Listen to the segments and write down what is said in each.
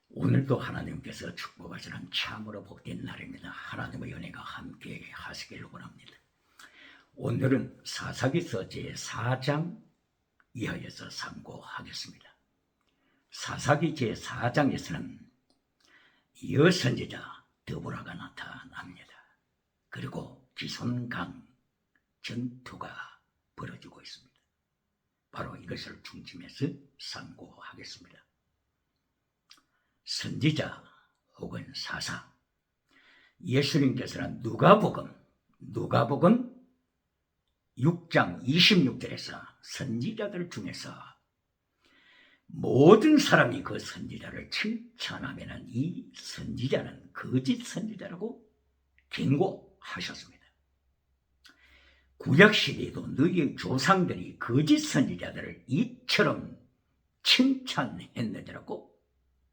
오늘도 하나님께서 축복하시는 참으로 복된 날입니다. 하나님의 은혜가 함께 하시길 원합니다. 오늘은 사사기서 제4장 이하에서 참고하겠습니다. 사사기 제4장에서는 여선지자 드보라가 나타납니다. 그리고 기손강 전투가 벌어지고 있습니다. 바로 이것을 중심해서 참고하겠습니다. 선지자 혹은 사사, 예수님께서는 누가복음 6장 26절에서 선지자들 중에서 모든 사람이 그 선지자를 칭찬하면 이 선지자는 거짓 선지자라고 경고하셨습니다. 구약시대에도 너희 조상들이 거짓 선지자들을 이처럼 칭찬했느니라고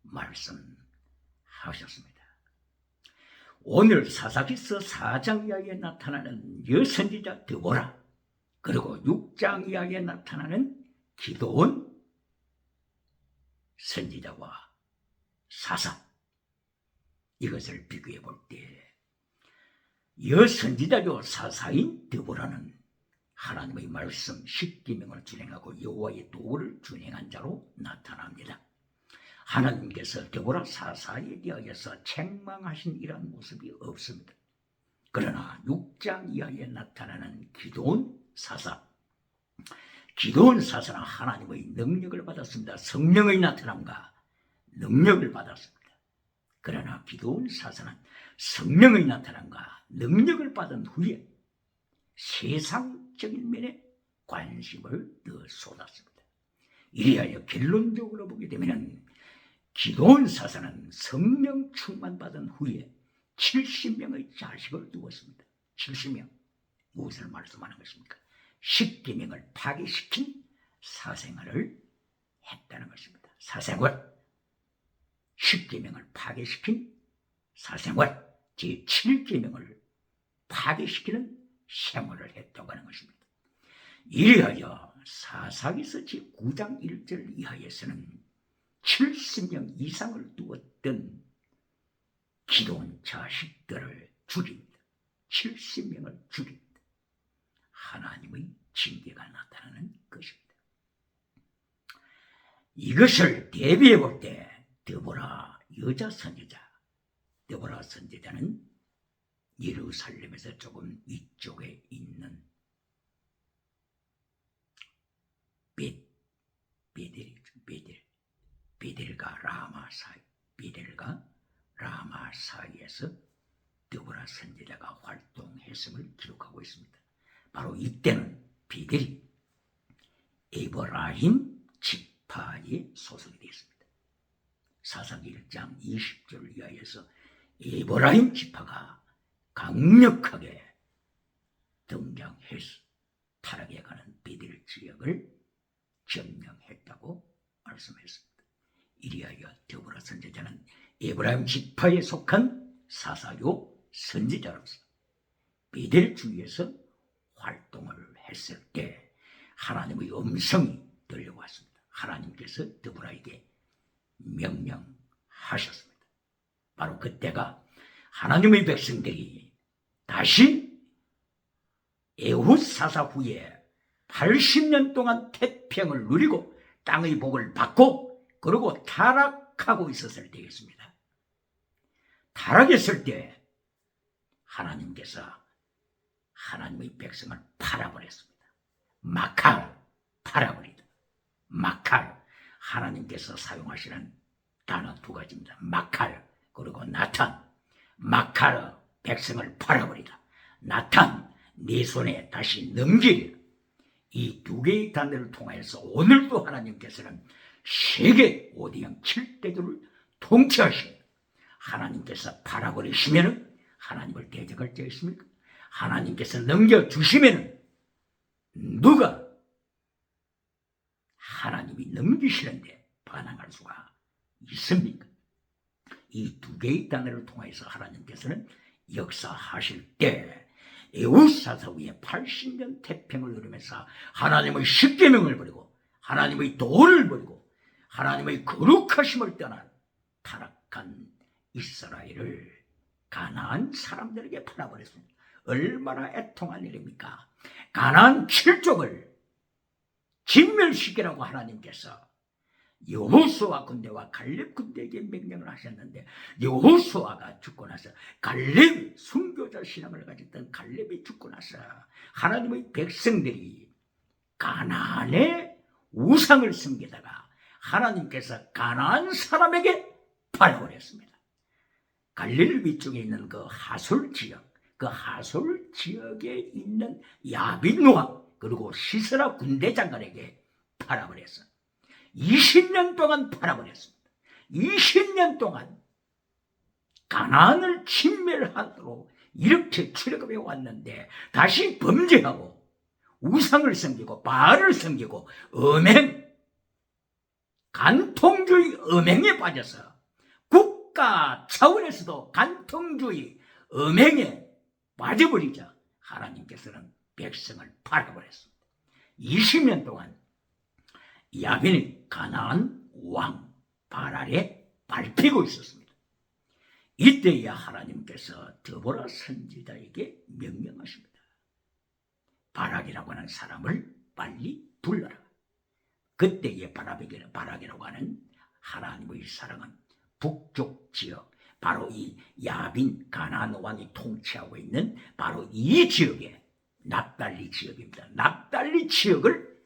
말씀하셨습니다. 오늘 사사기서 4장 이하에 나타나는 여선지자 드보라, 그리고 6장 이하에 나타나는 기드온 선지자와 사사, 이것을 비교해 볼 때 여선지자요 사사인 드보라는 하나님의 말씀 십계명을 준행하고 여호와의 도를 준행한 자로 나타납니다. 하나님께서 드보라 사사에 대하여서 책망하신 이러한 모습이 없습니다. 그러나 6장 이하에 나타나는 기드온 사사는 하나님의 능력을 받았습니다. 성령의 나타남과 능력을 받았습니다. 그러나 기드온 사사는 성령의 나타남과 능력을 받은 후에 세상적인 면에 관심을 더 쏟았습니다. 이리하여 결론적으로 보게 되면 기드온 사사는 성령 충만 받은 후에 70명의 자식을 두었습니다. 70명. 무엇을 말씀하는 것입니까? 십계명을 파괴시킨 사생활을 했다는 것입니다. 사생활. 십계명을 파괴시킨 사생활. 제7계명을 파괴시키는 생활을 했다고 하는 것입니다. 이리하여 사사기서 제9장 1절 이하에서는 70명 이상을 두었던 기드온 자식들을 죽입니다. 70명을 죽입니다. 하나님의 징계가 나타나는 것입니다. 이것을 대비해 볼 때 드보라 여자 선지자, 드보라 선지자는 예루살렘에서 조금 이쪽에 있는 베델과 라마 사이에서 드보라 선지자가 활동했음을 기록하고 있습니다. 바로 이때는 베델이 에브라임 지파에 소속이 되었습니다. 사사기 1장 20절 이하에서 에브라임 지파가 강력하게 등장해서 타락해 가는 베델 지역을 점령했다고 말씀했습니다. 이리하여 드보라 선지자는 에브라임 지파에 속한 사사요 선지자로서 베델 주위에서 활동을 했을 때 하나님의 음성이 들려왔습니다. 하나님께서 드보라에게 명령하셨습니다. 바로 그때가 하나님의 백성들이 다시 에훗 사사 후에 80년 동안 태평을 누리고 땅의 복을 받고 그리고 타락하고 있었을 때였습니다. 타락했을 때 하나님께서 하나님의 백성을 팔아버렸습니다. 마칼, 팔아버리다. 마칼, 하나님께서 사용하시는 단어 두 가지입니다. 마칼, 그리고 나탄. 마칼, 백성을 팔아버리다. 나탄, 네 손에 다시 넘기리라. 이 두 개의 단어를 통해서 오늘도 하나님께서는 세계 5대양 7대들을 통치하십니다. 하나님께서 팔아버리시면 하나님을 대적할 자 있습니까? 하나님께서 넘겨주시면 누가 하나님이 넘기시는데 반항할 수가 있습니까? 이 두 개의 단어를 통해서 하나님께서는 역사하실 때 에훗 사사 후에 80년 태평을 누리면서 하나님의 십계명을 버리고 하나님의 도를 버리고 하나님의 거룩하심을 떠난 타락한 이스라엘을 가나안 사람들에게 팔아버렸습니다. 얼마나 애통한 일입니까? 가나안 7족을 진멸시키라고 하나님께서 여호수아 군대와 갈렙 군대에게 명령을 하셨는데, 여호수아가 죽고 나서 갈렙, 순교자 신앙을 가졌던 갈렙이 죽고 나서 하나님의 백성들이 가나안의 우상을 섬기다가 하나님께서 가나안 사람에게 팔아버렸습니다. 갈릴리 위쪽에 있는 그 하솔 지역, 그 하솔 지역에 있는 야빈 왕 그리고 시스라 군대 장관에게 팔아버렸어. 20년 동안 팔아버렸습니다. 20년 동안 가나안을 침멸하도록 이렇게 출애굽해 왔는데 다시 범죄하고 우상을 섬기고 바알을 섬기고 음행, 간통주의 음행에 빠져서 국가 차원에서도 간통주의 음행에 빠져버리자 하나님께서는 백성을 팔아버렸습니다. 20년 동안 야빈이 가나안 왕 바알에 밟히고 있었습니다. 이때야 하나님께서 드보라 선지자에게 명령하십니다. 바락이라고 하는 사람을 빨리 불러라. 그때의 바락이라고 하는 하나님의 사랑은 북쪽 지역, 바로 이 야빈 가나안 왕이 통치하고 있는 바로 이 지역에 납달리 지역입니다. 납달리 지역을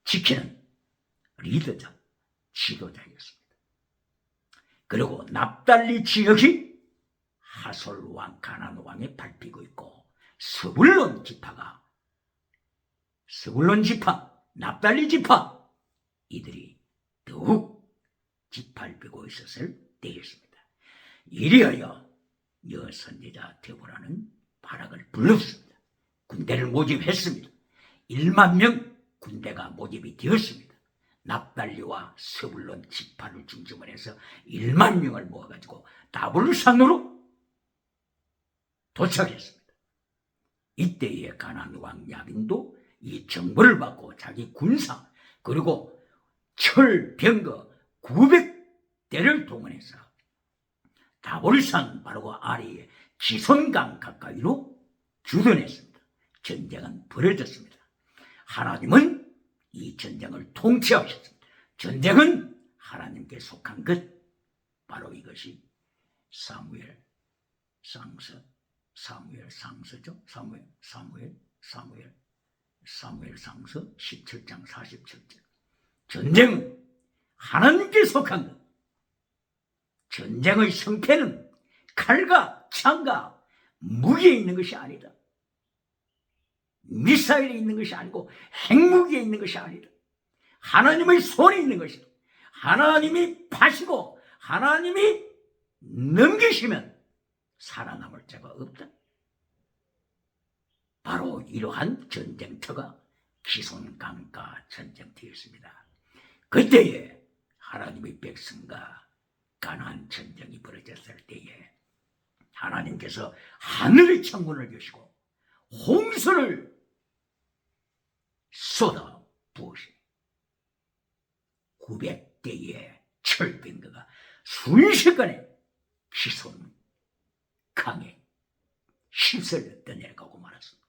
지키는 리더자, 지도자였습니다. 그리고 납달리 지역이 하솔 왕, 가나안 왕에 밟히고 있고 스불론 지파, 납달리 지파, 이들이 더욱 짓밟히고 있었을 때였습니다. 이리하여 여선지자 데보라는 바락을 불렀습니다. 군대를 모집했습니다. 1만 명 군대가 모집이 되었습니다. 납달리와 스불론 지파를 중심으로 해서 1만 명을 모아가지고 다볼산으로 도착했습니다. 이때에 가나안 왕 야빈도 이 정보를 받고 자기 군사 그리고 철병거 900대를 동원해서 다볼산 바로 그 아래에 기손강 가까이로 주둔했습니다. 전쟁은 벌어졌습니다. 하나님은 이 전쟁을 통치하셨습니다. 전쟁은 하나님께 속한 것, 바로 이것이 사무엘 상서죠. 사무엘 상서 17장 47절. 전쟁은 하나님께 속한 것. 전쟁의 성패는 칼과 창과 무기에 있는 것이 아니다. 미사일에 있는 것이 아니고 핵무기에 있는 것이 아니다. 하나님의 손에 있는 것이다. 하나님이 파시고 하나님이 넘기시면 살아남을 자가 없다. 바로 이러한 전쟁터가 기손강가 전쟁터였습니다. 그때에 하나님의 백성과 가나안 전쟁이 벌어졌을 때에 하나님께서 하늘의 창문을 여시고 홍수를 쏟아 부으시니 900대의 철병거가 순식간에 기손 강에 휩쓸려 떠내려가고 말았습니다.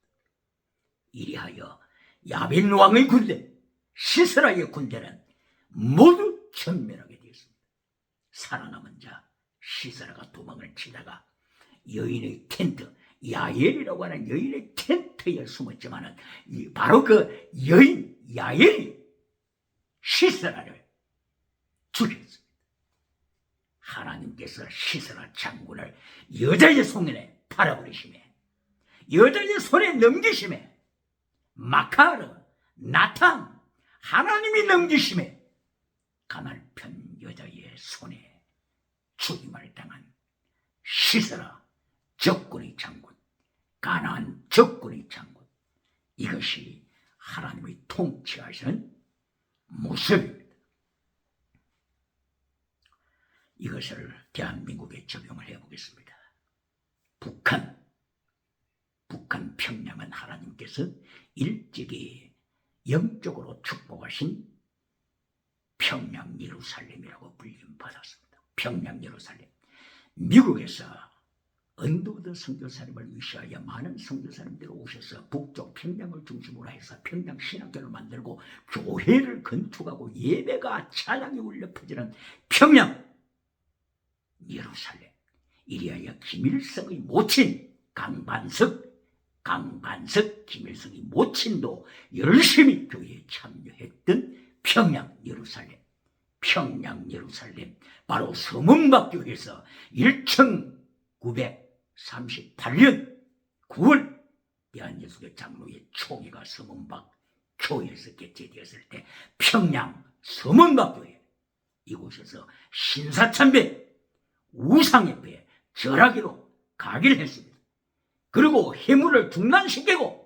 이리하여 야빈 왕의 군대, 시스라의 군대는 모두 전멸하게 되었습니다. 살아남은 자 시스라가 도망을 치다가 여인의 텐트, 야엘이라고 하는 여인의 텐트에 숨었지만은 바로 그 여인 야엘이 시스라를 죽였습니다. 하나님께서 시스라 장군을 여자의 손에 팔아버리시매, 여자의 손에 넘기시매, 마카르, 나탄, 하나님이 넘기시매 가날편 여자의 손에 죽임을 당한 시스라 적군의 장군, 가나안 적군의 장군, 이것이 하나님의 통치하시는 모습입니다. 이것을 대한민국에 적용을 해보겠습니다. 북한 평양은 하나님께서 일찍이 영적으로 축복하신 평양 예루살렘이라고 불림받았습니다. 평양 예루살렘. 미국에서 언더우드 선교사님을 위시하여 많은 선교사님들이 오셔서 북쪽 평양을 중심으로 해서 평양 신학교를 만들고 교회를 건축하고 예배가 찬양이 울려 퍼지는 평양 예루살렘. 이리하여 김일성의 모친 강반석 김일성의 모친도 열심히 교회에 참여했던 평양 예루살렘. 바로 서문박교에서 1938년 9월 대한예수교 장로회 총회가 서문박 교회에서 개최되었을 때 평양 서문박교회 이곳에서 신사참배 우상예배에 절하기로 가기를 했습니다. 그리고 해물을 중단시키고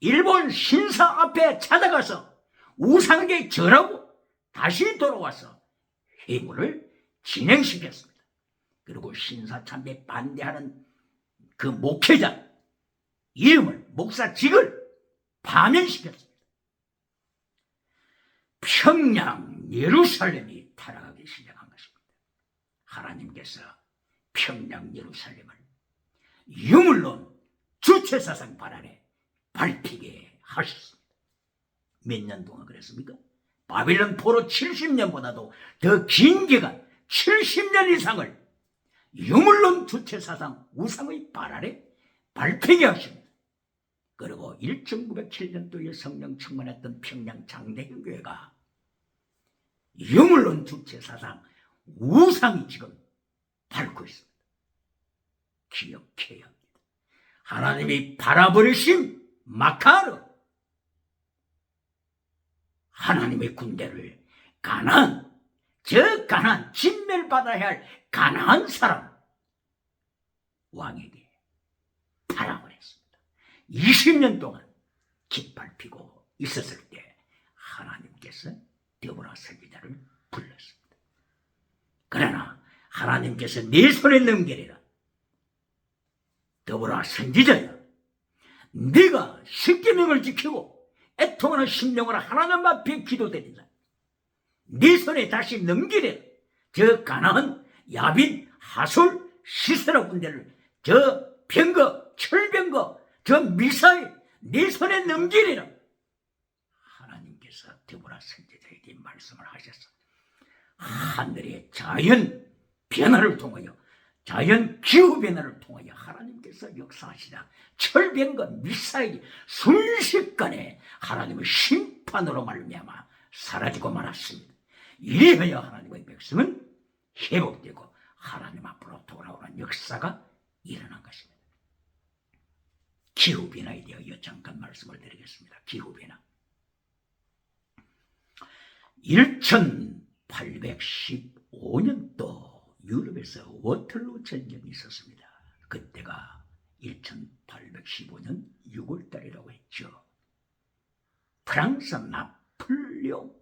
일본 신사 앞에 찾아가서 우상에게 절하고 다시 돌아와서 해물을 진행시켰습니다. 그리고 신사참배 반대하는 그 목회자 이름을 목사직을 파면시켰습니다. 평양 예루살렘이 타락하기 시작한 것입니다. 하나님께서 평양 예루살렘을 유물론 주체사상 발안에 밟히게 하셨습니다. 몇 년 동안 그랬습니까? 바빌론 포로 70년보다도 더 긴 기간 70년 이상을 유물론 주체사상 우상의 발안에 밟히게 하십니다. 그리고 1907년도에 성령 충만했던 평양 장대형교회가 유물론 주체사상 우상이 지금 밟고 있습니다. 기억해야 합니다. 하나님이 바라버리신 마카르 하나님의 군대를 가나안 진멸받아야 할 가나안 사람 왕에게 팔아버렸습니다. 20년 동안 짓밟히고 있었을 때 하나님께서 데보라 선지자를 불렀습니다. 그러나 하나님께서 네 손에 넘기리라. 데보라 선지자야, 네가 십계명을 지키고 애통하는 심령으로 하나님 앞에 기도드린다. 네 손에 다시 넘기래. 저 가나안, 야빈, 하솔, 시세라 군대를 저 병거, 철병거, 저 미사일 네 손에 넘기리라. 하나님께서 데보라 선지자에게 말씀을 하셨어. 하늘의 자연 변화를 통하여 자연 기후 변화를 통하여 하나님께서 역사하시다. 철병과 미사일이 순식간에 하나님의 심판으로 말미암아 사라지고 말았습니다. 이래야 하나님의 백성은 회복되고 하나님 앞으로 돌아오는 역사가 일어난 것입니다. 기후 변화에 대하여 잠깐 말씀을 드리겠습니다. 기후 변화. 1815년도 유럽에서 워털루 전쟁이 있었습니다. 그때가 1815년 6월달이라고 했죠. 프랑스 나폴레옹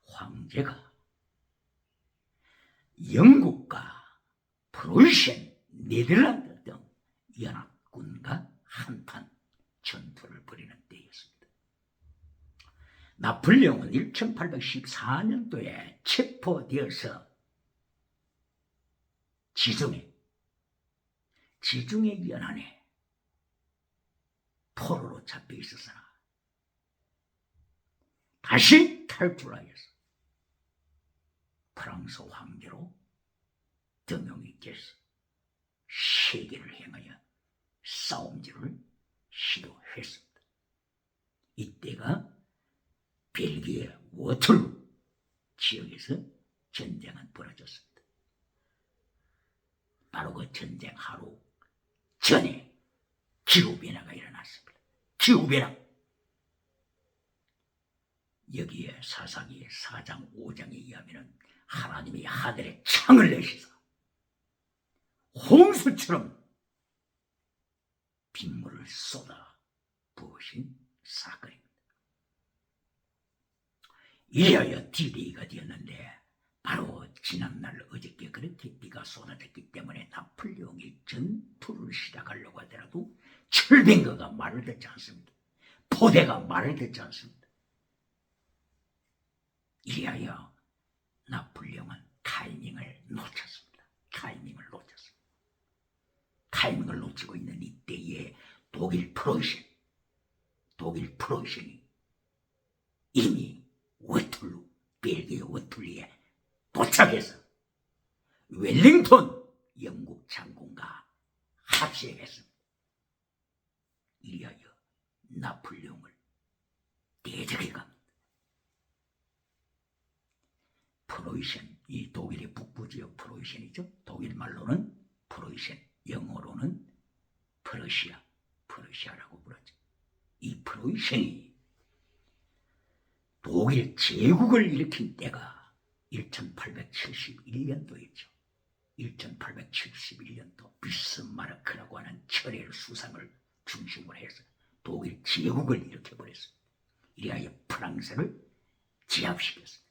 황제가 영국과 프로이센, 네덜란드 등 연합군과 한판 전투를 벌이는 때였습니다. 나폴레옹은 1814년도에 체포되어서 지중해 연안에 포로로 잡혀 있었으나 다시 탈출하여서 프랑스 황제로 등용이 돼서 세계를 향하여 싸움질을 시도했습니다. 이때가 벨기에 워털루 지역에서 전쟁은 벌어졌습니다. 바로 그 전쟁 하루 전에 기후변화가 일어났습니다. 기후변화. 여기에 사사기 4장 5장에 의하면 하나님이 하늘에 창을 내시사 홍수처럼 빗물을 쏟아 부으신 사건입니다. 이래야 D-Day가 되었는데 바로 지난날 어저께 그렇게 비가 쏟아졌기 때문에 나폴레옹이 전투를 시작하려고 하더라도 철병거가 말을 듣지 않습니다. 포대가 말을 듣지 않습니다. 이래야 나폴레옹은 타이밍을 놓쳤습니다. 타이밍을 놓치고 있는 이때에 독일 프로이센이 이미 벨기에 워툴리에 도착해서 웰링턴 영국 장군과 합세했습니다. 이리하여 나폴레옹을 대적해 갑니다. 프로이센, 이 독일의 북부지역 프로이센이죠. 독일 말로는 프로이센, 영어로는 프러시아라고 부르죠. 이 프로이센이 독일 제국을 일으킨 때가 1871년도였죠. 1871년도 비스마르크라고 하는 철의 수상을 중심으로 해서 독일 제국을 일으켜버렸습니다. 이리하여 프랑스를 제압시켰습니다.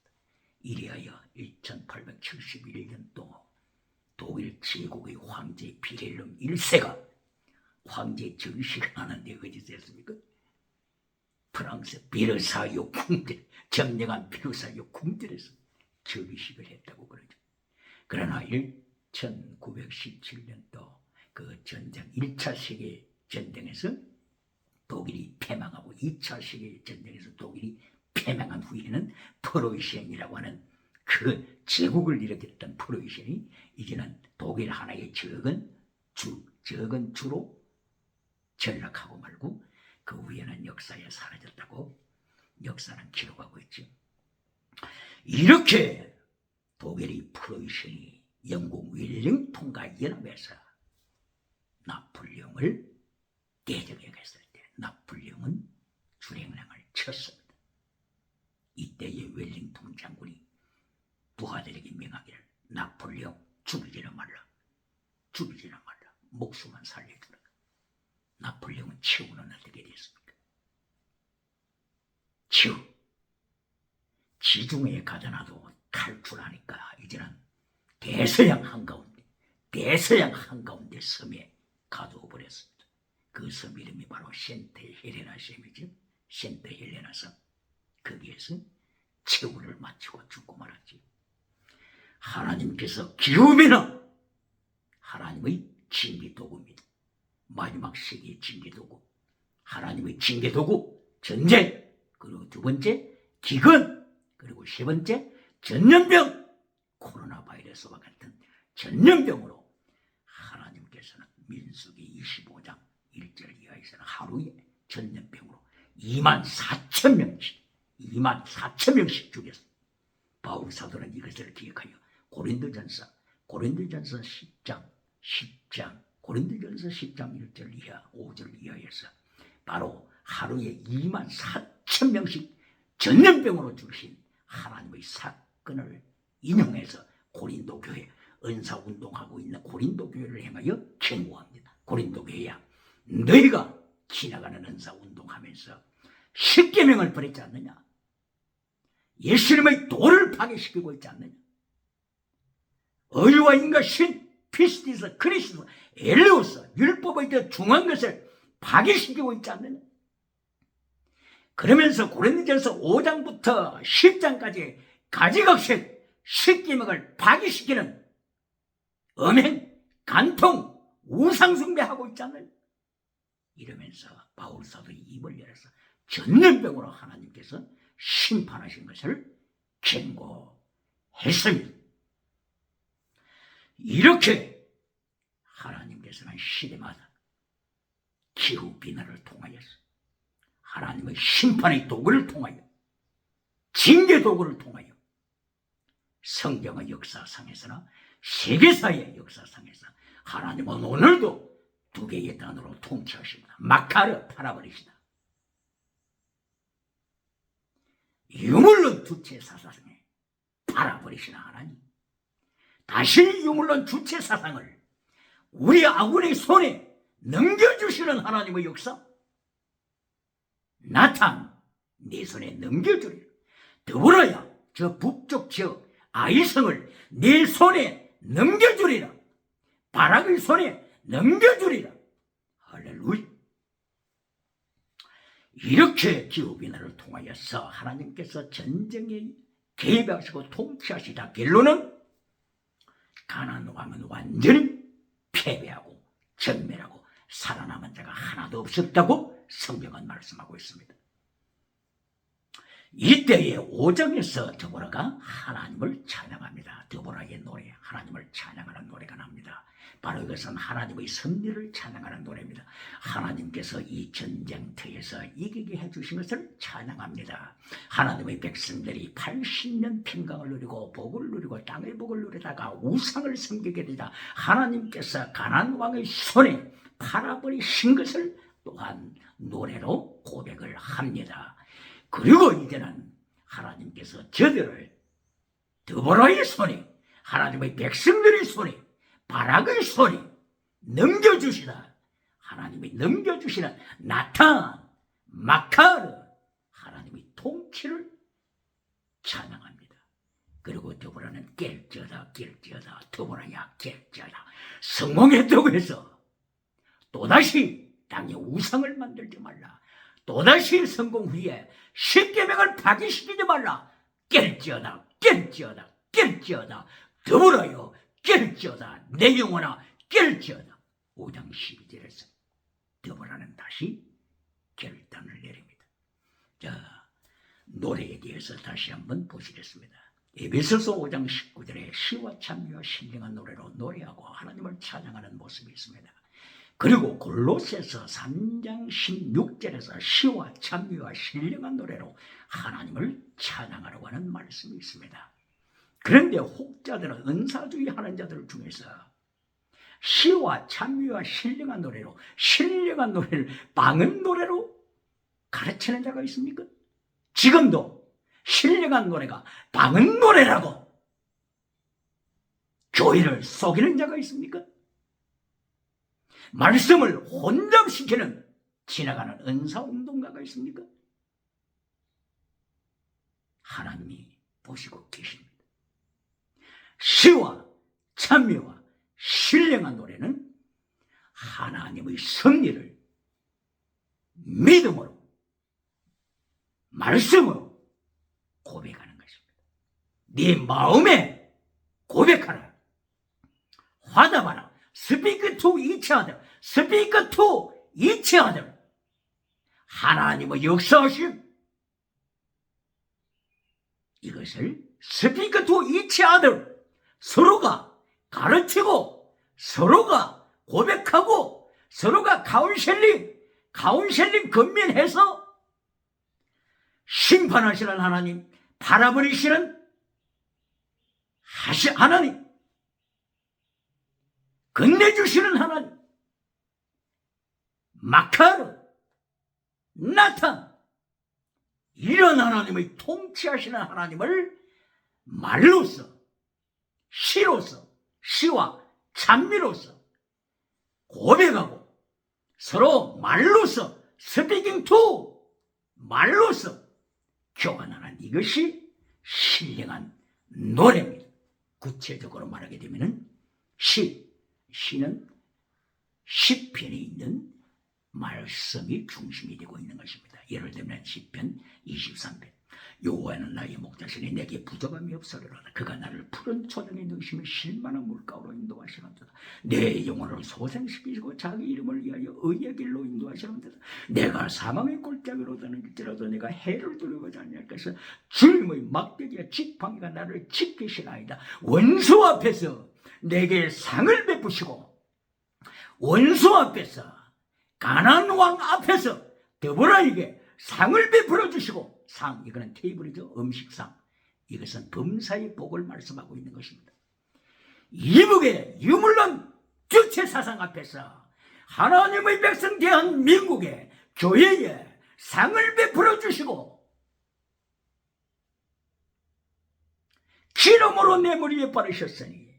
이리하여 1871년도 독일 제국의 황제 빌헬름 1세가 황제 정식을 하는데 어디서 했습니까? 프랑스 베르사유 궁전, 점령한 베르사유 궁전에서 즉위식을 했다고 그러죠. 그러나 1917년도 그 전쟁 1차 세계 전쟁에서 독일이 패망하고 2차 세계 전쟁에서 독일이 패망한 후에는 프로이센이라고 하는 그 제국을 일으켰던 프로이센이 이제는 독일 하나의 적은 주로 전락하고 말고 그 후에는 역사에 사라졌다고 역사는 기록하고 있죠. 이렇게 독일의 프로이센이 영국 웰링턴과 연합해서 나폴레옹을 대적했을 때 나폴레옹은 주랭랑을 쳤습니다. 이때의 웰링턴 장군이 부하들에게 명하기를 나폴레옹 죽이지는 말라. 목숨만 살려주라. 나폴레옹은 최후는 어떻게 됐습니까? 지중해에 가져놔도 탈출하니까 이제는 대서양 한가운데 섬에 가두어 버렸습니다. 그 섬 이름이 바로 센트 헬레나 섬이죠. 센트 헬레나 섬. 거기에서 최후를 마치고 죽고 말았지. 하나님께서 기우면은 하나님의 징계도구입니다. 마지막 세계의 징계도구. 하나님의 징계도구 전쟁, 그리고 두 번째 기근, 그리고 세 번째 전염병, 코로나 바이러스와 같은 전염병으로 하나님께서는 민수기 25장 1절 이하에서는 하루에 전염병으로 24,000명씩 죽였습니다. 바울 사도는 이것을 기억하여 고린도전서 10장 1절 이하 5절 이하에서 바로 하루에 24,000명씩 전염병으로 죽으신 하나님의 사건을 인용해서 고린도 교회 은사운동하고 있는 고린도 교회를 향하여 경고합니다. 고린도 교회야, 너희가 지나가는 은사운동하면서 십계명을 버렸지 않느냐? 예수님의 도를 파괴시키고 있지 않느냐? 의와 인과 신, 피스티스, 크리스토, 엘레오스, 율법의 그 중요한 것을 파괴시키고 있지 않느냐? 그러면서 고린도전서 5장부터 10장까지 가지각색 십계명을 파괴시키는 음행, 간통, 우상숭배하고 있지 않느냐? 이러면서 바울사도의 입을 열어서 전염병으로 하나님께서 심판하신 것을 경고했습니다. 이렇게 하나님께서는 시대마다 기후 비난을 통하여서 하나님의 심판의 도구를 통하여 징계 도구를 통하여 성경의 역사상에서나 세계사의 역사상에서 하나님은 오늘도 두 개의 단어로 통치하십니다. 마카르, 팔아버리시다. 유물론 주체 사상에 팔아버리시는 하나님, 다시 유물론 주체 사상을 우리 아군의 손에 넘겨주시는 하나님의 역사, 나탄 내 손에 넘겨주리라. 더불어야 저 북쪽 지역 아이성을 내 손에 넘겨주리라. 바락의 손에 넘겨주리라. 할렐루야. 이렇게 기후변화를 통하여서 하나님께서 전쟁의 개입하시고 통치하시다. 결론은 가나안 왕은 완전히 패배하고 전멸하고 살아남은 자가 하나도 없었다고 성경은 말씀하고 있습니다. 이때에 5장에서 드보라가 하나님을 찬양합니다. 드보라의 노래, 하나님을 찬양하는 노래가 납니다. 바로 이것은 하나님의 섭리를 찬양하는 노래입니다. 하나님께서 이 전쟁터에서 이기게 해주신 것을 찬양합니다. 하나님의 백성들이 80년 평강을 누리고 복을 누리고 땅의 복을 누리다가 우상을 섬기게 되자 하나님께서 가나안 왕의 손에 팔아버리신 것을 또한 노래로 고백을 합니다. 그리고 이제는 하나님께서 저들을 드보라의 손에, 하나님의 백성들의 손에, 바락의 손에 넘겨주시다. 하나님이 넘겨주시는 나탄, 마카르, 하나님의 통치를 찬양합니다. 그리고 드보라는 깰지어다 깰지어다, 드보라야 깰지어다, 성공했다고 해서 또다시 땅에 우상을 만들지 말라. 또다시 성공 후에 십계명을 파기시키지 말라. 깰지어다 깰지어다 깰지어다, 드보라여 깰지어다, 내 영혼아 깰지어다. 5장 12절에서 드보라는 다시 결단을 내립니다. 자, 노래에 대해서 다시 한번 보시겠습니다. 에베소서 5장 19절에 시와 찬미와 신령한 노래로 노래하고 하나님을 찬양하는 모습이 있습니다. 그리고 골로새서 3장 16절에서 시와 찬미와 신령한 노래로 하나님을 찬양하라고 하는 말씀이 있습니다. 그런데 혹자들은 은사주의 하는 자들 중에서 시와 찬미와 신령한 노래로, 신령한 노래를 방언 노래로 가르치는 자가 있습니까? 지금도 신령한 노래가 방언 노래라고 교회를 속이는 자가 있습니까? 말씀을 혼잡시키는 지나가는 은사운동가가 있습니까? 하나님이 보시고 계십니다. 시와 찬미와 신령한 노래는 하나님의 섭리를 믿음으로, 말씀으로 고백하는 것입니다. 네 마음에 고백하라. 화답하라. Speak to each other. Speak to each other. 하나님의 역사하심, 이것을 Speak to each other. 서로가 가르치고, 서로가 고백하고, 서로가 카운셀링 건면해서 심판하시는 하나님, 바라버리시는 하나님, 건네주시는 하나님, 마카르, 나탄, 이런 하나님의 통치하시는 하나님을 말로서, 시로서, 시와 찬미로서 고백하고 서로 말로서 스피킹 투 말로서 교환하는 이것이 신령한 노래입니다. 구체적으로 말하게 되면 시는 시편에 있는 말씀이 중심이 되고 있는 것입니다. 예를 들면 시편 23편, 여호와는 나의 목자시니 내게 부족함이 없으리로다. 그가 나를 푸른 초장에 넣으시며 실만한 물가로 인도하시는도다. 내 영혼을 소생시키시고 자기 이름을 위하여 의의 길로 인도하시는도다. 내가 사망의 골짜기로 다닐지라도 내가 해를 두려워하지 아니할 것은 주님의 막대기와 지팡이가 나를 지키시나이다. 원수 앞에서 내게 상을 베푸시고, 원수 앞에서, 가나안 왕 앞에서 드보라에게 상을 베풀어 주시고, 상, 이거는 테이블이죠. 음식상. 이것은 범사의 복을 말씀하고 있는 것입니다. 이북의 유물론 주체 사상 앞에서 하나님의 백성 대한민국의 교회에 상을 베풀어 주시고, 기름으로 내 머리에 바르셨으니,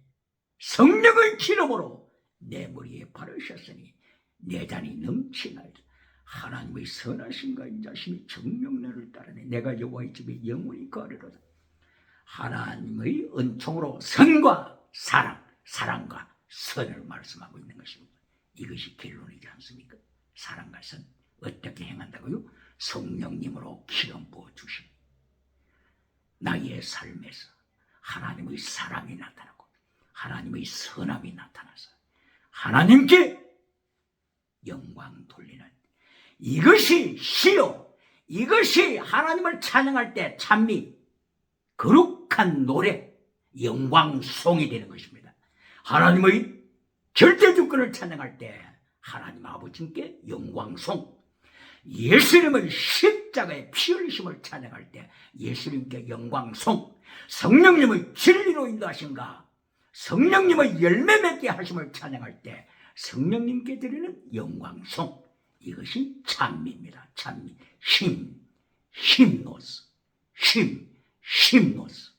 성령의 기름으로 내 머리에 바르셨으니 내 잔이 넘치나이다. 하나님의 선하심과 인자심이 정녕 나를 따르네. 내가 여호와의 집에 영원히 거하리로다. 하나님의 은총으로 선과 사랑, 사랑과 선을 말씀하고 있는 것입니다. 이것이 결론이지 않습니까? 사랑과 선 어떻게 행한다고요? 성령님으로 기름 부어 주십니다. 나의 삶에서 하나님의 사랑이 나타나고 하나님의 선함이 나타나서 하나님께 영광 돌리는 이것이 시요, 이것이 하나님을 찬양할 때 찬미, 거룩한 노래, 영광송이 되는 것입니다. 하나님의 절대주권을 찬양할 때 하나님 아버지께 영광송, 예수님의 십자가의 피 흘리심을 찬양할 때 예수님께 영광송, 성령님의 진리로 인도하신가, 성령님의 열매 맺게 하심을 찬양할 때 성령님께 드리는 영광송, 이것이 찬미입니다. 찬미, 힘노스, 힘노스,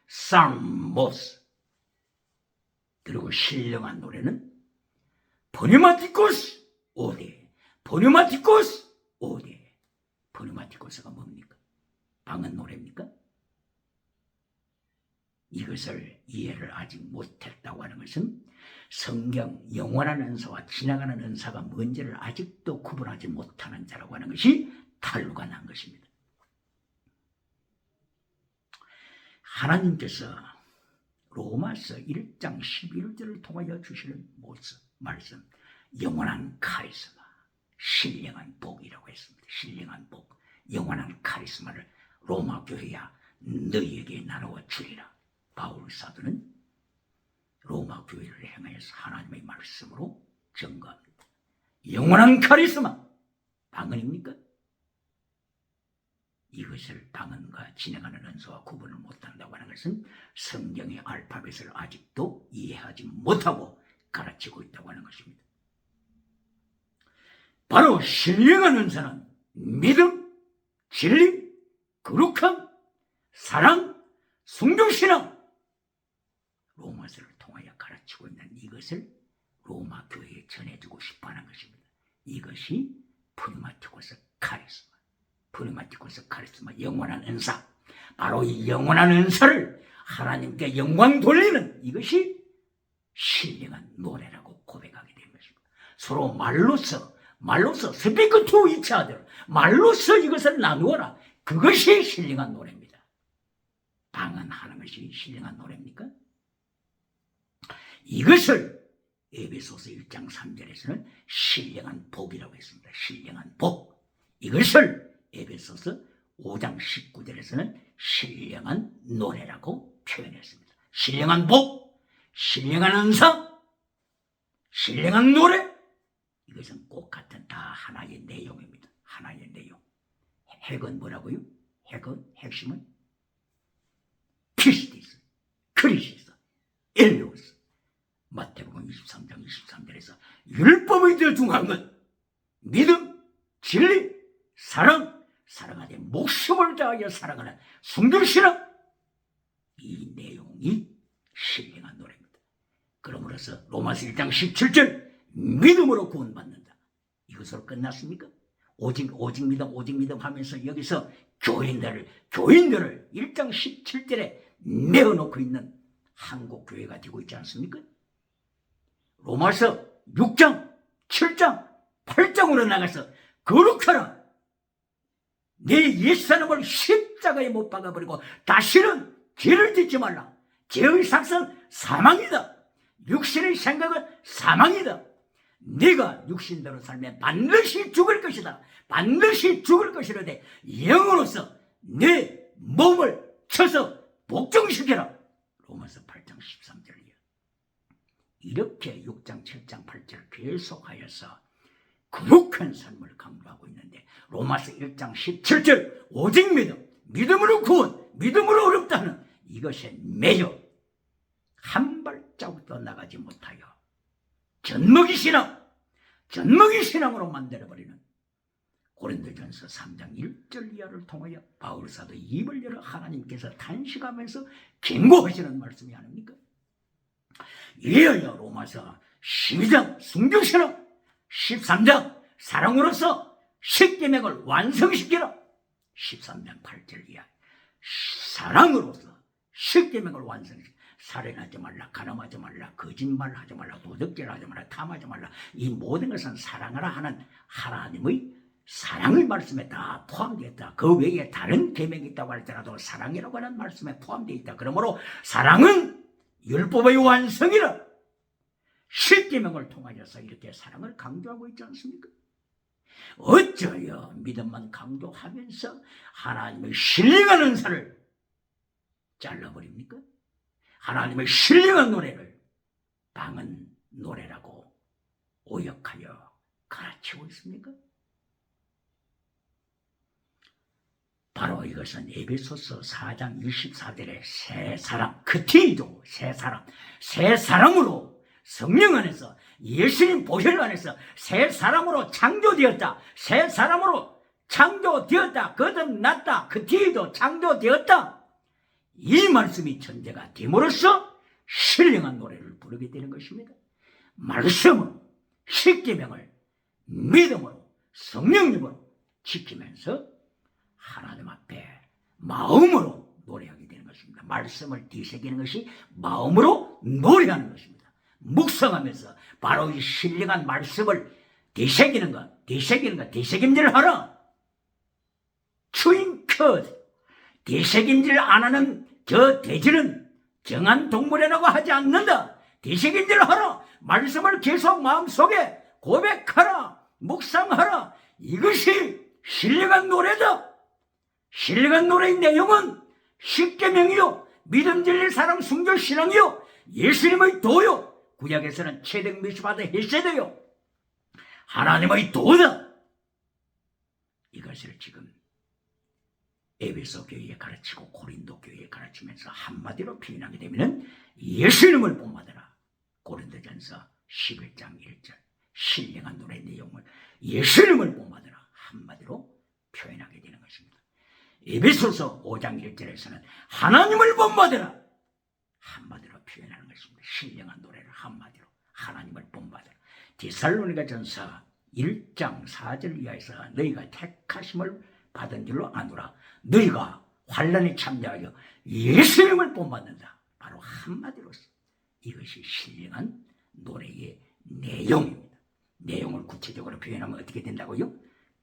살모스. 그리고 신령한 노래는 포뉴마티코스 오데, 포뉴마티코스 오데. 포뉴마티코스가 뭡니까? 방언 노래입니까? 이것을 이해를 아직 못했다고 하는 것은 성경 영원한 은사와 지나가는 은사가 뭔지를 아직도 구분하지 못하는 자라고 하는 것이 탄로가 난 것입니다. 하나님께서 로마서 1장 11절을 통하여 주시는 말씀, 영원한 카리스마, 신령한 복이라고 했습니다. 신령한 복, 영원한 카리스마를 로마 교회야 너희에게 나누어 주리라. 바울 사도는 로마 교회를 향하여서 하나님의 말씀으로 증거합니다. 영원한 카리스마, 방언입니까? 이것을 방언과 진행하는 은사와 구분을 못한다고 하는 것은 성경의 알파벳을 아직도 이해하지 못하고 가르치고 있다고 하는 것입니다. 바로 신령한 은사는 믿음, 진리, 거룩함, 사랑, 순종신앙, 로마서를 통하여 가르치고 있는 이것을 로마 교회에 전해주고 싶어하는 것입니다. 이것이 푸니마티코스 카리스마, 푸니마티코스 카리스마, 영원한 은사. 바로 이 영원한 은사를 하나님께 영광 돌리는 이것이 신령한 노래라고 고백하게 된 것입니다. 서로 말로서 스피크 투 이치 아더, 말로서 이것을 나누어라. 그것이 신령한 노래입니다. 방언하는 것이 신령한 노래입니까? 이것을 에베소서 1장 3절에서는 신령한 복이라고 했습니다. 신령한 복. 이것을 에베소서 5장 19절에서는 신령한 노래라고 표현했습니다. 신령한 복, 신령한 은사, 신령한 노래, 이것은 꼭 같은 다 하나의 내용입니다. 하나의 내용. 핵은 뭐라고요? 핵심은 피스티스, 크리시스, 엘로스. 마태복음 23장 23절에서 율법의 더 중요한 건 믿음, 진리, 사랑하되 목숨을 다하여 사랑하는 순결신앙, 이 내용이 신령한 노래입니다. 그러므로서 로마서 1장 17절 믿음으로 구원받는다. 이것으로 끝났습니까? 오직 믿음 하면서 여기서 교인들을 1장 17절에 내어놓고 있는 한국 교회가 되고 있지 않습니까? 로마서 6장, 7장, 8장으로 나가서 거룩하라. 내 옛사람을 십자가에 못 박아버리고 다시는 죄를 짓지 말라. 죄의 삭은 사망이다. 육신의 생각은 사망이다. 네가 육신대로 살면 반드시 죽을 것이다. 반드시 죽을 것이라되 영으로서 내 몸을 쳐서 복종시켜라. 로마서 8장 13절이야. 이렇게 6장 7장 8절 계속하여서 거룩한 삶을 강조하고 있는데 로마서 1장 17절 오직 믿음으로 구원, 믿음으로 어렵다 하는 이것에 매여 한 발자국도 나가지 못하여 젖먹이 신앙으로 만들어버리는 고린도전서 3장 1절 이하를 통하여 바울 사도 입을 열어 하나님께서 탄식하면서 경고하시는 말씀이 아닙니까? 이어여 로마서 12장 순종신앙, 13장 사랑으로서 십계명을 완성시키라. 13장 8절 이하 사랑으로서 십계명을 완성시키라. 살인하지 말라, 간음하지 말라, 거짓말하지 말라, 도둑질하지 말라, 탐하지 말라. 이 모든 것은 사랑하라 하는 하나님의 사랑의 말씀에 다 포함되어 있다. 그 외에 다른 계명이 있다고 할지라도 사랑이라고 하는 말씀에 포함되어 있다. 그러므로 사랑은 율법의 완성이라. 십계명을 통하여서 이렇게 사랑을 강조하고 있지 않습니까? 어쩌여 믿음만 강조하면서 하나님의 신령한 은사를 잘라버립니까? 하나님의 신령한 노래를 방은 노래라고 오역하여 가르치고 있습니까? 바로 이것은 에베소서 4장 24절에 새 사람, 그 뒤도 새 사람으로 성령 안에서 예수님 보혈 안에서 새 사람으로 창조되었다. 새 사람으로 창조되었다. 거듭났다. 그 뒤도 창조되었다. 이 말씀이 전제가 됨으로써 신령한 노래를 부르게 되는 것입니다. 말씀으로 십계명을 믿음으로 성령님으로 지키면서 하나님 앞에 마음으로 노래하게 되는 것입니다. 말씀을 되새기는 것이 마음으로 노래하는 것입니다. 묵상하면서 바로 이 신령한 말씀을 되새기는 것, 되새김질을 하라. 추인컷, 되새김질 안 하는 저 돼지는 정한 동물이라고 하지 않는다. 되새김질을 하라. 말씀을 계속 마음속에 고백하라. 묵상하라. 이것이 신령한 노래다. 신령한 노래의 내용은 십계명이요, 믿음 진리 사랑 순교 신앙이요, 예수님의 도요, 구약에서는 체득 미시바드 헤세드요, 하나님의 도다. 이것을 지금 에베소 교회에 가르치고 고린도 교회에 가르치면서 한마디로 표현하게 되면 예수님을 본받아라. 고린도전서 11장 1절 신령한 노래 내용을 예수님을 본받아라 한마디로 표현하게 되는 것입니다. 에베소서 5장 1절에서는 하나님을 본받아라 한마디로 표현하는 것입니다. 신령한 노래를 한마디로 하나님을 본받아라. 데살로니가전서 1장 4절 이하에서 너희가 택하심을 받은 줄로 아노라. 너희가 환난에 참여하여 예수님을 본받는다. 바로 한마디로서 이것이 신령한 노래의 내용입니다. 내용을 구체적으로 표현하면 어떻게 된다고요?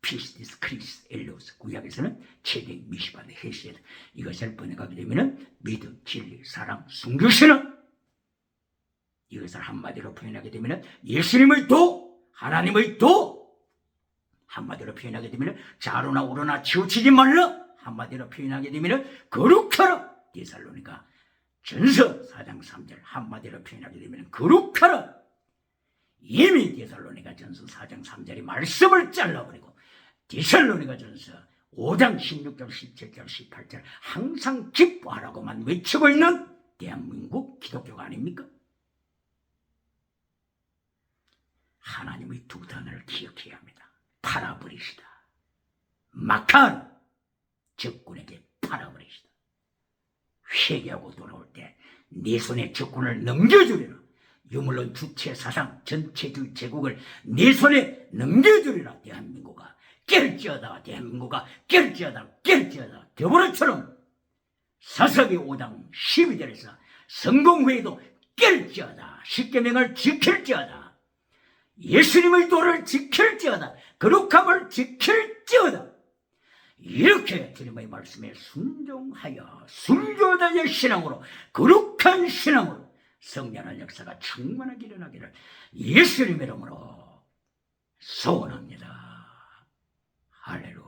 피스티스 크리스 엘로스, 구약에서는 체덱 미시바드 헤세드. 이것을 번역하게 되면 믿음, 진리, 사랑, 순교 신앙. 이것을 한마디로 표현하게 되면 예수님의 도, 하나님의 도. 한마디로 표현하게 되면 좌로나 우로나 치우치지 말라. 한마디로 표현하게 되면 거룩하라. 데살로니가 전서 4장 3절 한마디로 표현하게 되면 거룩하라. 이미 데살로니가 전서 4장 3절이 말씀을 잘라버리고 데살로니가 전서 5장 16절 17절 18절 항상 기뻐하라고만 외치고 있는 대한민국 기독교가 아닙니까? 하나님의 두 단어를 기억해야 합니다. 팔아버리시다. 마칸 적군에게 팔아버리시다. 회개하고 돌아올 때 네 손에 적군을 넘겨주리라. 유물론 주체 사상 전체주의 제국을 네 손에 넘겨주리라. 대한민국아 깰지어다. 대한민국아 깰지어다. 더불어처럼 사사기 5장 12절에서 성공회의도 깰지어다. 십계명을 지킬지어다. 예수님의 도를 지킬지어다. 거룩함을 지킬지어다. 이렇게 주님의 말씀에 순종하여 순교자의 신앙으로 거룩한 신앙으로 성령의 역사가 충만하게 일어나기를 예수님의 이름으로 소원합니다. 할렐루야.